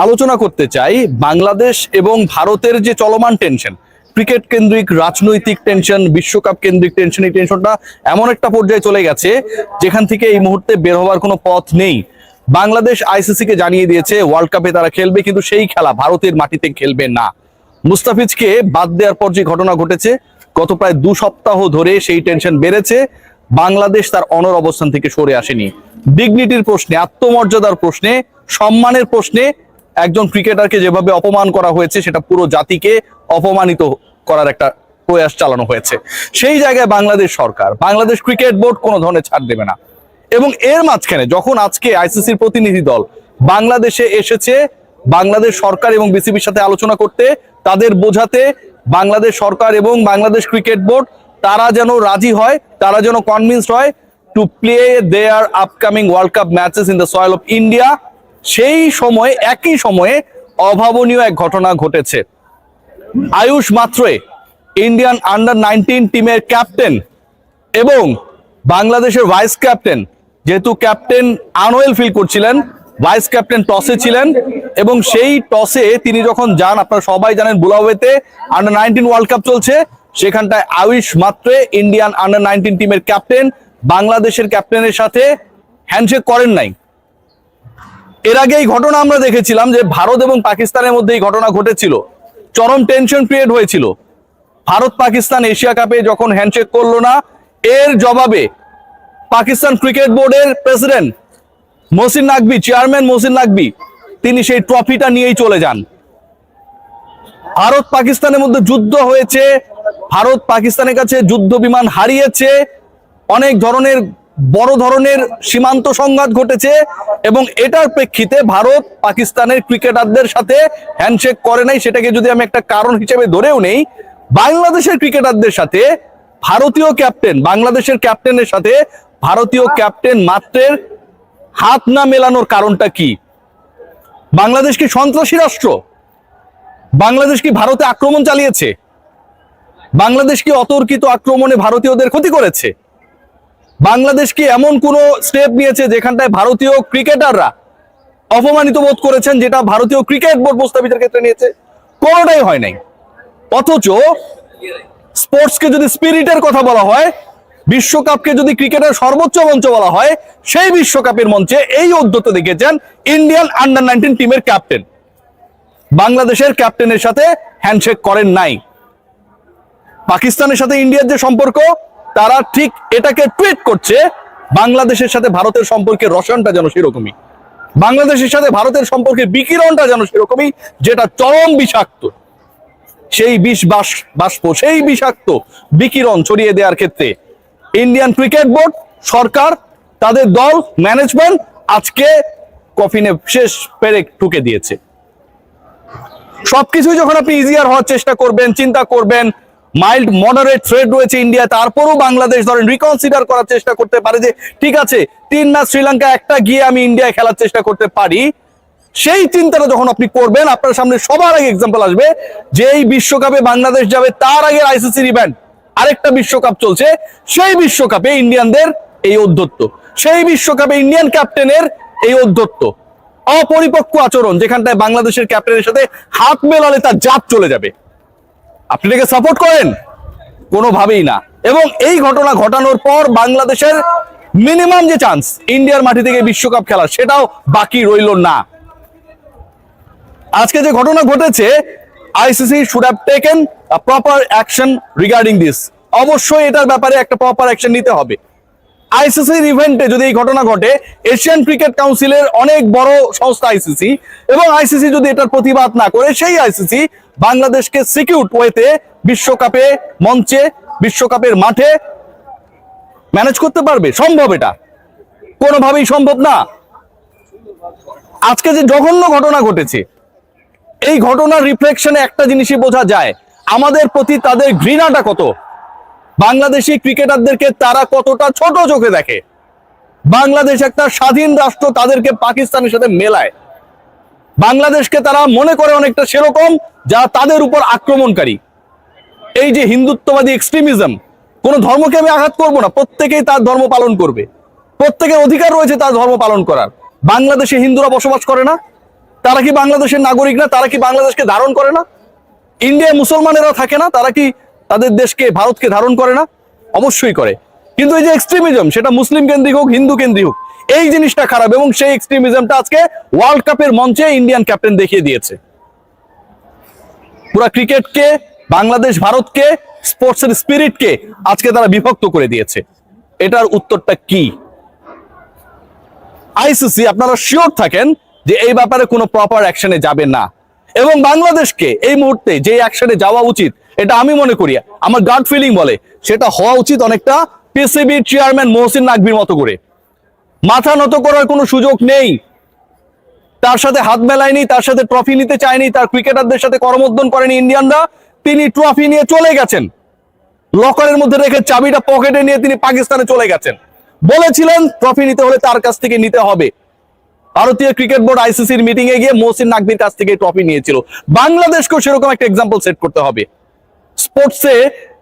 আলোচনা করতে চাই বাংলাদেশ এবং ভারতের যে চলমান টেনশন, ক্রিকেট কেন্দ্রিক রাজনৈতিক টেনশন, বিশ্বকাপ কেন্দ্রিক টেনশন। এই টেনশনটা এমন একটা পর্যায়ে চলে গেছে যেখান থেকে এই মুহূর্তে বের হওয়ার কোনো পথ নেই। বাংলাদেশ আইসিসি কে জানিয়ে দিয়েছে ওয়ার্ল্ড কাপে তারা খেলবে, কিন্তু সেই খেলা ভারতের মাটিতে খেলবে না। মুস্তাফিজকে বাদ দেওয়ার পর যে ঘটনা ঘটেছে, গত প্রায় 2 সপ্তাহ ধরে সেই টেনশন বেড়েছে। বাংলাদেশ তার অনর অবস্থান থেকে সরে আসেনি। ডিগনিটির প্রশ্নে, আত্মমর্যাদার প্রশ্নে, সম্মানের প্রশ্নে একজন ক্রিকেটারকে যেভাবে অপমান করা হয়েছে, সেটা পুরো জাতিকে অপমানিত করার একটা প্রয়াস চালানো হয়েছে। সেই জায়গায় বাংলাদেশ সরকার, বাংলাদেশ ক্রিকেট বোর্ড কোনো ধরনের ছাড় দেবে না। এবং এর মাঝখানে যখন আজকে আইসিসির প্রতিনিধি দল বাংলাদেশে এসেছে বাংলাদেশ সরকার এবং বিসিবির সাথে আলোচনা করতে, তাদের বোঝাতে, বাংলাদেশ সরকার এবং বাংলাদেশ ক্রিকেট বোর্ড তারা যেন রাজি হয়, তারা যেন কনভিন্সড হয় to play there upcoming world cup matches in the soil of India, সেই সময়ে একই সময়ে অভাবনীয় এক ঘটনা ঘটেছে। আয়ুষ মাত্রে, ইন্ডিয়ান আন্ডার-19 টিমের ক্যাপ্টেন এবং বাংলাদেশের ভাইস ক্যাপ্টেন, যেহেতু ক্যাপ্টেন আনওয়েল ফিল করছিলেন, ভাইস ক্যাপ্টেন টসে ছিলেন এবং সেই টসে তিনি যখন যান, আপনারা সবাই জানেন বুলাওয়েতে আন্ডার-19 ওয়ার্ল্ড কাপ চলছে, সেখানটায় আয়ুষ মাত্রে ইন্ডিয়ান আন্ডার-19 টিমের ক্যাপ্টেন বাংলাদেশের ক্যাপ্টেনের সাথে হ্যান্ডশেক করেন নাই। এর আগে এই ঘটনা আমরা দেখেছিলাম যে ভারত এবং পাকিস্তানের মধ্যে এই ঘটনা ঘটেছিল, চরম টেনশন ক্রিয়েট হয়েছিল। ভারত পাকিস্তান এশিয়া কাপে যখন হ্যান্ডশেক করলো না, এর জবাবে পাকিস্তান ক্রিকেট বোর্ডের প্রেসিডেন্ট মহসিন নাকভি, চেয়ারম্যান মহসিন নাকভি, তিনি সেই ট্রফিটা নিয়েই চলে যান। ভারত পাকিস্তানের মধ্যে যুদ্ধ হয়েছে, ভারত পাকিস্তানের কাছে যুদ্ধ বিমান হারিয়েছে, অনেক ধরনের বড় ধরনের সীমান্ত সংঘাত ঘটেছে এবং এটার প্রেক্ষিতে ভারত পাকিস্তানের ক্রিকেটারদের সাথে হ্যান্ডশেক করে নাই। সেটাকে যদি আমি একটা কারণ হিসেবে ধরেও নেই, বাংলাদেশের ক্রিকেটারদের সাথে ভারতীয় ক্যাপ্টেন, বাংলাদেশের ক্যাপ্টেনের সাথে ভারতীয় ক্যাপ্টেন মাত্রের হাত না মেলানোর কারণটা কি? বাংলাদেশ কি সন্ত্রাসী রাষ্ট্র? বাংলাদেশ কি ভারতে আক্রমণ চালিয়েছে? বাংলাদেশ কি অতর্কিত আক্রমণে ভারতীয়দের ক্ষতি করেছে? বাংলাদেশ কি এমন কোন স্টেপ নিয়েছে যেখানটায় ভারতীয় ক্রিকেটাররা অপমানিত বোধ করেছেন, যেটা ভারতীয় ক্রিকেট বোর্ড মুস্তাফিজের ক্ষেত্রে নিয়েছে? কোনোটাই হয় নাই। অথচ স্পোর্টসকে যদি স্পিরিটের কথা বলা হয়, বিশ্বকাপকে যদি ক্রিকেটের সর্বোচ্চ মঞ্চ বলা হয়, সেই বিশ্বকাপের মঞ্চে এই উদ্যত দেখেছেন ইন্ডিয়ান আন্ডার-19 টিমের ক্যাপ্টেন বাংলাদেশের ক্যাপ্টেনের সাথে হ্যান্ডশেক করেন নাই। পাকিস্তানের সাথে ইন্ডিয়ার যে সম্পর্ক, তারা ঠিক এটাকে টুইট করছে বাংলাদেশের সাথে ভারতের সম্পর্কের রসায়নটা যেন সেরকমই, বাংলাদেশের সাথে ভারতের সম্পর্কের বিকিরণটা যেন সেরকমই, যেটা চরম বিষাক্ত। সেই বাষ্প, সেই বিষাক্ত বিকিরণ ছড়িয়ে দেওয়ার ক্ষেত্রে ইন্ডিয়ান ক্রিকেট বোর্ড, সরকার, তাদের দল, ম্যানেজমেন্ট আজকে কফিনে শেষ পেরেক ঠুকে দিয়েছে। সবকিছুই যখন আপনি ইজিয়ার হওয়ার চেষ্টা করবেন, চিন্তা করবেন মাইল্ড মডারেট থ্রেড রয়েছে ইন্ডিয়া, তারপরও বাংলাদেশ ধরেন রিকনসিডার করার চেষ্টা করতে পারে যে ঠিক আছে 3 ম্যাচ শ্রীলঙ্কা, একটা গিয়ে আমি ইন্ডিয়ায় খেলার চেষ্টা করতে পারি। সেই চিন্তাটা যখন আপনি করবেন, আপনার সামনে সবার আগে এক্সাম্পল আসবে যে এই বিশ্বকাপে বাংলাদেশ যাবে, তার আগে আইসিসির ইভেন্ট আরেকটা বিশ্বকাপ চলছে, সেই বিশ্বকাপে ইন্ডিয়ানদের এই ঔদ্ধত্য, সেই বিশ্বকাপে ইন্ডিয়ান ক্যাপ্টেনের এই ঔদ্ধত্য, অপরিপক্ক আচরণ, যেখানটায় বাংলাদেশের ক্যাপ্টেনের সাথে হাত মেলালে তার জাত চলে যাবে। আপনি এটাকে সাপোর্ট করেন? কোনোভাবেই না। এবং এই ঘটনা ঘটানোর পর বাংলাদেশের মিনিমাম যে চান্স ইন্ডিয়ার মাটি থেকে বিশ্বকাপ খেলার, সেটাও বাকি রইল না। আজকে যে ঘটনা ঘটেছে, ICC should have taken a proper action regarding this. অবশ্যই এটার ব্যাপারে একটা প্রপার অ্যাকশন নিতে হবে। আইসিসির ইভেন্টে যদি এই ঘটনা ঘটে, এশিয়ান ক্রিকেট কাউন্সিলের অনেক বড় সংস্থা আইসিসি, এবং আইসিসি যদি এটার প্রতিবাদ না করে, সেই আইসিসি বাংলাদেশকে সিকিউর ওয়েতে বিশ্বকাপে মঞ্চে, বিশ্বকাপের মাঠে ম্যানেজ করতে পারবে? সম্ভব? এটা কোনোভাবেই সম্ভব না। আজকে যে জঘন্য ঘটনা ঘটেছে, এই ঘটনার রিফ্লেকশনে একটা জিনিসই বোঝা যায়, আমাদের প্রতি তাদের ঘৃণাটা কত, বাংলাদেশি ক্রিকেটারদেরকে তারা কতটা ছোট চোখে দেখে। বাংলাদেশ একটা স্বাধীন রাষ্ট্র, তাদেরকে পাকিস্তানের সাথে মেলায়। বাংলাদেশকে তারা মনে করে অনেকটা সেরকম যারা তাদের উপর আক্রমণকারী। এই যে হিন্দুত্ববাদী এক্সট্রিমিজম, কোন ধর্মকে আমি আঘাত করবো না, প্রত্যেকেই তার ধর্ম পালন করবে, প্রত্যেকের অধিকার রয়েছে তার ধর্ম পালন করার। বাংলাদেশে হিন্দুরা বসবাস করে না? তারা কি বাংলাদেশের নাগরিক না? তারা কি বাংলাদেশকে ধারণ করে না? ইন্ডিয়ায় মুসলমানেরা থাকে না? তারা কি তাদের দেশকে, ভারতকে ধারণ করে না? অবশ্যই করে। কিন্তু এই যে এক্সট্রিমিজম, সেটা মুসলিম কেন্দ্রিক হোক, হিন্দু কেন্দ্রিক হোক, এই জিনিসটা খারাপ। এবং সেই এক্সট্রিমিজমটা আজকে ওয়ার্ল্ড কাপের মঞ্চে ইন্ডিয়ান ক্যাপ্টেন দেখিয়ে দিয়েছে। পুরা ক্রিকেটকে, বাংলাদেশ ভারতকে, স্পোর্টসের স্পিরিটকে আজকে তারা বিভক্ত করে দিয়েছে। এটার উত্তরটা কি? আইসিসি আপনারা শিওর থাকেন যে এই ব্যাপারে কোনো প্রপার অ্যাকশনে যাবে না। এবং বাংলাদেশকে এই মুহূর্তে যে অ্যাকশনে যাওয়া উচিত, এটা আমি মনে করি, আমার গাট ফিলিং বলে সেটা হওয়া উচিত অনেকটা পিসিবি চেয়ারম্যান মহসিন নাকভির মতো করে। মাথা নত করার কোনো সুযোগ নেই, তার সাথে হাত মেলায়নি, তার সাথে ট্রফি নিতে চায়নি, তার ক্রিকেটারদের সাথে করমর্দন করেনি ইন্ডিয়ানরা। তিনি ট্রফি নিয়ে চলে গেছেন, লকারের মধ্যে রেখে চাবিটা পকেটে নিয়ে তিনি পাকিস্তানে চলে গেছেন। বলেছিলেন ট্রফি নিতে হলে তার কাছ থেকে নিতে হবে। ভারতীয় ক্রিকেট বোর্ড আইসিসির মিটিং এ গিয়ে মহসিন নাকভির কাছ থেকে ট্রফি নিয়েছিল। বাংলাদেশকেও সেরকম একটা এক্সাম্পল সেট করতে হবে। স্পোর্টসে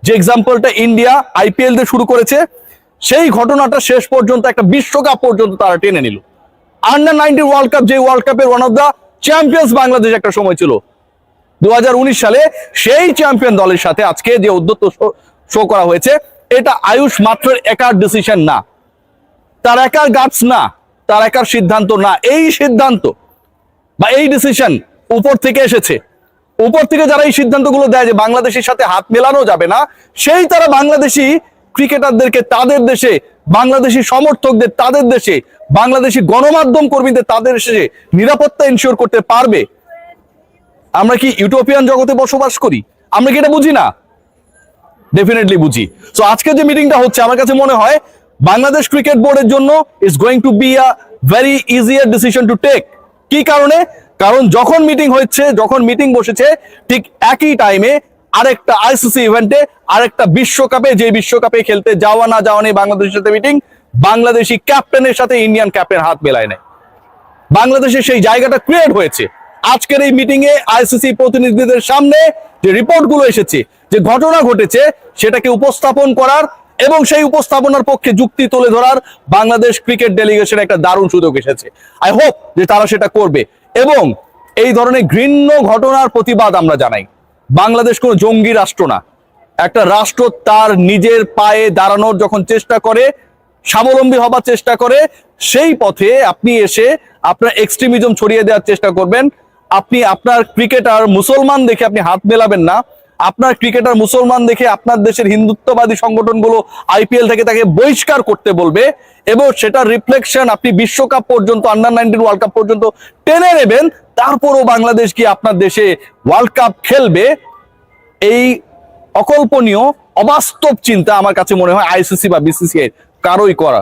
যে এক্সাম্পলটা ইন্ডিয়া আইপিএল দিয়ে শুরু করেছে, সেই ঘটনাটা শেষ পর্যন্ত একটা বিশ্বকাপ পর্যন্ত তারা টেনে নিল। আন্ডার-19 ওয়ার্ল্ড কাপ, যে ওয়ার্ল্ড কাপের one of the champions Bangladesh একটা সময় ছিল 2019 সালে, সেই চ্যাম্পিয়ন দলের সাথে আজকে যে উদ্যোক্ত শো করা হয়েছে, এটা আয়ুষ মাত্র একার ডিসিশন না, তার একার গাটস না, তার একার সিদ্ধান্ত না। এই সিদ্ধান্ত বা এই ডিসিশন উপর থেকে এসেছে। উপর থেকে যারা এই সিদ্ধান্তগুলো দেয় যে বাংলাদেশের সাথে হাত মেলানো যাবে না, সেই তারা বাংলাদেশি ক্রিকেটারদেরকে তাদের দেশে, বাংলাদেশি সমর্থকদের তাদের দেশে, বাংলাদেশি গণমাধ্যম কর্মীদের তাদের দেশে নিরাপত্তা ইনশিওর করতে পারবে। আমরা কি ইউটোপিয়ান জগতে বসবাস করি? আমরা কি এটা বুঝি না? ডেফিনেটলি বুঝি। সো আজকে যে মিটিংটা হচ্ছে, আমার কাছে মনে হয় বাংলাদেশ ক্রিকেট বোর্ডের জন্য is going to be a very easier decision to take. কি কারণে? কারণ যখন মিটিং হচ্ছে, যখন মিটিং বসেছে, ঠিক একই টাইমে আরেকটা আইসিসি ইভেন্টে, আরেকটা বিশ্বকাপে, যে বিশ্বকাপে খেলতে যাওয়া না যাওয়া নেই বাংলাদেশের সাথে মিটিং, বাংলাদেশি ক্যাপ্টেনের সাথে ইন্ডিয়ান ক্যাপ্টেন হাত মেলায় নেয়। বাংলাদেশের সেই জায়গাটা ক্রিয়েট হয়েছে। আজকের এই মিটিং এ আইসিসি প্রতিনিধিদের সামনে যে রিপোর্ট গুলো এসেছে, যে ঘটনা ঘটেছে, সেটাকে উপস্থাপন করার এবং সেই উপস্থাপনার পক্ষে যুক্তি তুলে ধরার বাংলাদেশ ক্রিকেট ডেলিগেশন একটা দারুণ সুযোগ এসেছে। আই হোপ যে তারা সেটা করবে এবং এই ধরনের ঘৃণ্য ঘটনার প্রতিবাদ আমরা জানাই। বাংলাদেশ কোনো জঙ্গি রাষ্ট্র না। একটা রাষ্ট্র তার নিজের পায়ে দাঁড়ানোর যখন চেষ্টা করে, স্বাবলম্বী হবার চেষ্টা করে, সেই পথে আপনি এসে আপনার এক্সট্রিমিজম ছড়িয়ে দেওয়ার চেষ্টা করবেন, আপনি আপনার ক্রিকেটার মুসলমান দেখে আপনি হাত মেলাবেন না। আপনার ক্রিকেটার মুসলমান দেখে আপনার দেশের হিন্দুত্ববাদী সংগঠনগুলো আইপিএল থেকে তাকে বহিষ্কার করতে বলবে এবং সেটার রিফ্লেকশন আপনি বিশ্বকাপ পর্যন্ত, আন্ডার-19 ওয়ার্ল্ড কাপ পর্যন্ত টেনে নেবেন, তারপরও বাংলাদেশ কি আপনার দেশে ওয়ার্ল্ড কাপ খেলবে? এই অকল্পনীয়, অবাস্তব চিন্তা আমার কাছে মনে হয় আইসিসি বা বিসিসিআই কারোই করা